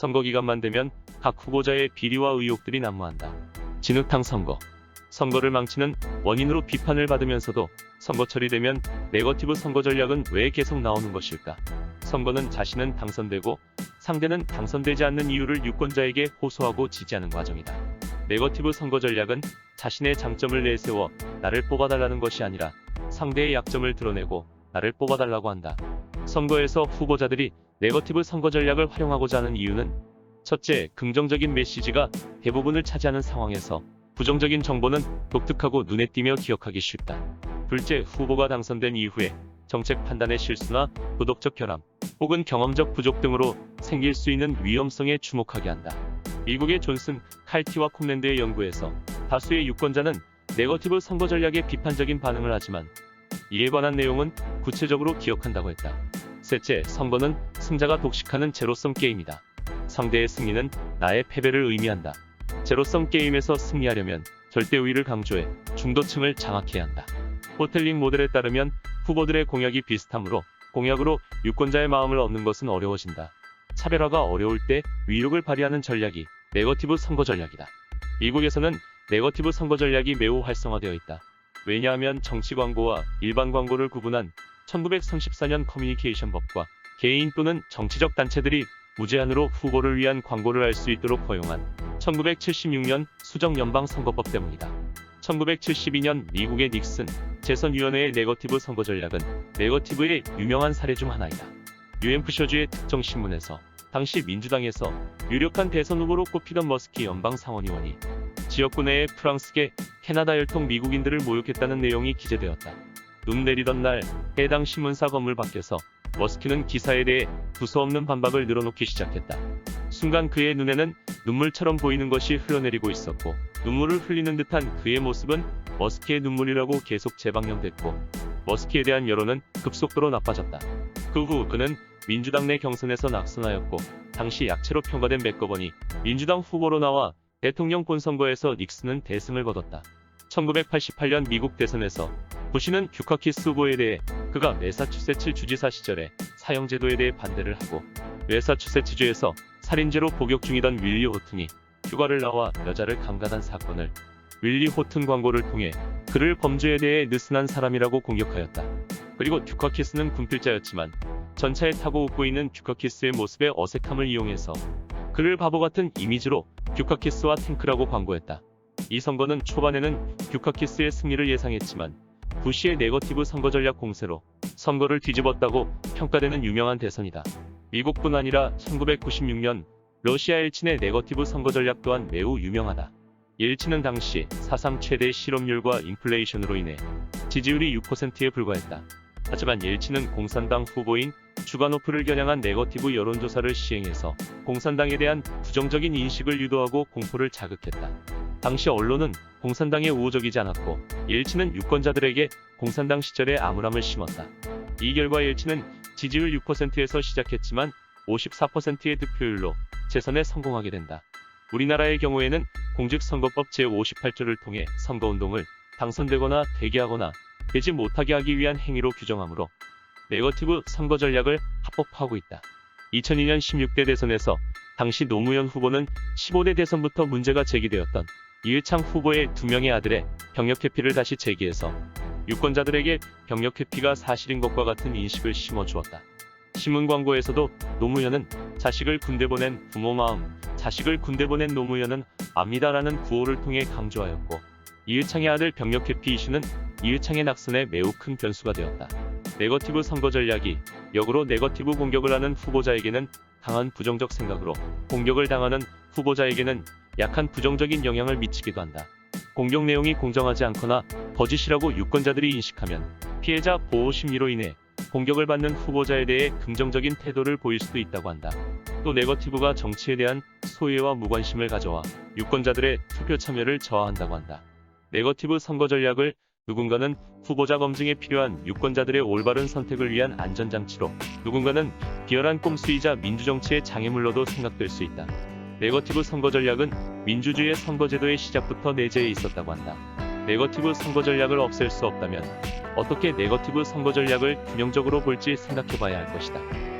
선거 기간만 되면 각 후보자의 비리와 의혹들이 난무한다. 진흙탕 선거. 선거를 망치는 원인으로 비판을 받으면서도 선거철이 되면 네거티브 선거 전략은 왜 계속 나오는 것일까? 선거는 자신은 당선되고 상대는 당선되지 않는 이유를 유권자에게 호소하고 지지하는 과정이다. 네거티브 선거 전략은 자신의 장점을 내세워 나를 뽑아달라는 것이 아니라 상대의 약점을 드러내고 나를 뽑아달라고 한다. 선거에서 후보자들이 네거티브 선거 전략을 활용하고자 하는 이유는 첫째, 긍정적인 메시지가 대부분을 차지하는 상황에서 부정적인 정보는 독특하고 눈에 띄며 기억하기 쉽다. 둘째, 후보가 당선된 이후에 정책 판단의 실수나 도덕적 결함 혹은 경험적 부족 등으로 생길 수 있는 위험성에 주목하게 한다. 미국의 존슨, 칼티와 콕랜드의 연구에서 다수의 유권자는 네거티브 선거 전략에 비판적인 반응을 하지만 이에 관한 내용은 구체적으로 기억한다고 했다. 셋째, 선거는 승자가 독식하는 제로섬 게임이다. 상대의 승리는 나의 패배를 의미한다. 제로섬 게임에서 승리하려면 절대 우위를 강조해 중도층을 장악해야 한다. 호텔링 모델에 따르면 후보들의 공약이 비슷하므로 공약으로 유권자의 마음을 얻는 것은 어려워진다. 차별화가 어려울 때 위력을 발휘하는 전략이 네거티브 선거 전략이다. 미국에서는 네거티브 선거 전략이 매우 활성화되어 있다. 왜냐하면 정치 광고와 일반 광고를 구분한 1934년 커뮤니케이션 법과 개인 또는 정치적 단체들이 무제한으로 후보를 위한 광고를 할 수 있도록 허용한 1976년 수정 연방선거법 때문이다. 1972년 미국의 닉슨 재선위원회의 네거티브 선거 전략은 네거티브의 유명한 사례 중 하나이다. 뉴햄프셔주의 특정 신문에서 당시 민주당에서 유력한 대선 후보로 꼽히던 머스키 연방 상원의원이 지역구 내의 프랑스계, 캐나다 혈통 미국인들을 모욕했다는 내용이 기재되었다. 눈 내리던 날 해당 신문사 건물 밖에서 머스키는 기사에 대해 두서없는 반박을 늘어놓기 시작했다. 순간 그의 눈에는 눈물처럼 보이는 것이 흘러내리고 있었고 눈물을 흘리는 듯한 그의 모습은 머스키의 눈물이라고 계속 재방영됐고 머스키에 대한 여론은 급속도로 나빠졌다. 그 후 그는 민주당 내 경선에서 낙선하였고 당시 약체로 평가된 맥거버니 민주당 후보로 나와 대통령 본선거에서 닉슨은 대승을 거뒀다. 1988년 미국 대선에서 부시는 듀카키스 후보에 대해 그가 매사추세츠 주지사 시절에 사형제도에 대해 반대를 하고 매사추세츠주에서 살인죄로 복역 중이던 윌리 호튼이 휴가를 나와 여자를 감가단 사건을 윌리 호튼 광고를 통해 그를 범죄에 대해 느슨한 사람이라고 공격하였다. 그리고 듀카키스는 군필자였지만 전차에 타고 웃고 있는 듀카키스의 모습의 어색함을 이용해서 그를 바보 같은 이미지로 듀카키스와 탱크라고 광고했다. 이 선거는 초반에는 듀카키스의 승리를 예상했지만 부시의 네거티브 선거 전략 공세로 선거를 뒤집었다고 평가되는 유명한 대선이다. 미국뿐 아니라 1996년 러시아 엘친의 네거티브 선거 전략 또한 매우 유명하다. 엘친은 당시 사상 최대 실업률과 인플레이션으로 인해 지지율이 6%에 불과했다. 하지만 엘친은 공산당 후보인 주가노프를 겨냥한 네거티브 여론조사를 시행해서 공산당에 대한 부정적인 인식을 유도하고 공포를 자극했다. 당시 언론은 공산당에 우호적이지 않았고 엘친은 유권자들에게 공산당 시절의 암울함을 심었다. 이 결과 엘친은 지지율 6%에서 시작했지만 54%의 득표율로 재선에 성공하게 된다. 우리나라의 경우에는 공직선거법 제58조를 통해 선거운동을 당선되거나 되게 되지 못하게 하기 위한 행위로 규정하므로 네거티브 선거 전략을 합법화하고 있다. 2002년 16대 대선에서 당시 노무현 후보는 15대 대선부터 문제가 제기되었던 이회창 후보의 2명의 아들의 병역회피를 다시 제기해서 유권자들에게 병역회피가 사실인 것과 같은 인식을 심어주었다. 신문 광고에서도 노무현은 자식을 군대 보낸 부모 마음, 자식을 군대 보낸 노무현은 압니다라는 구호를 통해 강조하였고 이회창의 아들 병역회피 이슈는 이회창의 낙선에 매우 큰 변수가 되었다. 네거티브 선거 전략이 역으로 네거티브 공격을 하는 후보자에게는 강한 부정적 생각으로 공격을 당하는 후보자에게는 약한 부정적인 영향을 미치기도 한다. 공격 내용이 공정하지 않거나 거짓이라고 유권자들이 인식하면 피해자 보호 심리로 인해 공격을 받는 후보자에 대해 긍정적인 태도를 보일 수도 있다고 한다. 또 네거티브가 정치에 대한 소외와 무관심을 가져와 유권자들의 투표 참여를 저하한다고 한다. 네거티브 선거 전략을 누군가는 후보자 검증에 필요한 유권자들의 올바른 선택을 위한 안전장치로, 누군가는 비열한 꼼수이자 민주정치의 장애물로도 생각될 수 있다. 네거티브 선거 전략은 민주주의의 선거제도의 시작부터 내재해 있었다고 한다. 네거티브 선거 전략을 없앨 수 없다면 어떻게 네거티브 선거 전략을 균형적으로 볼지 생각해봐야 할 것이다.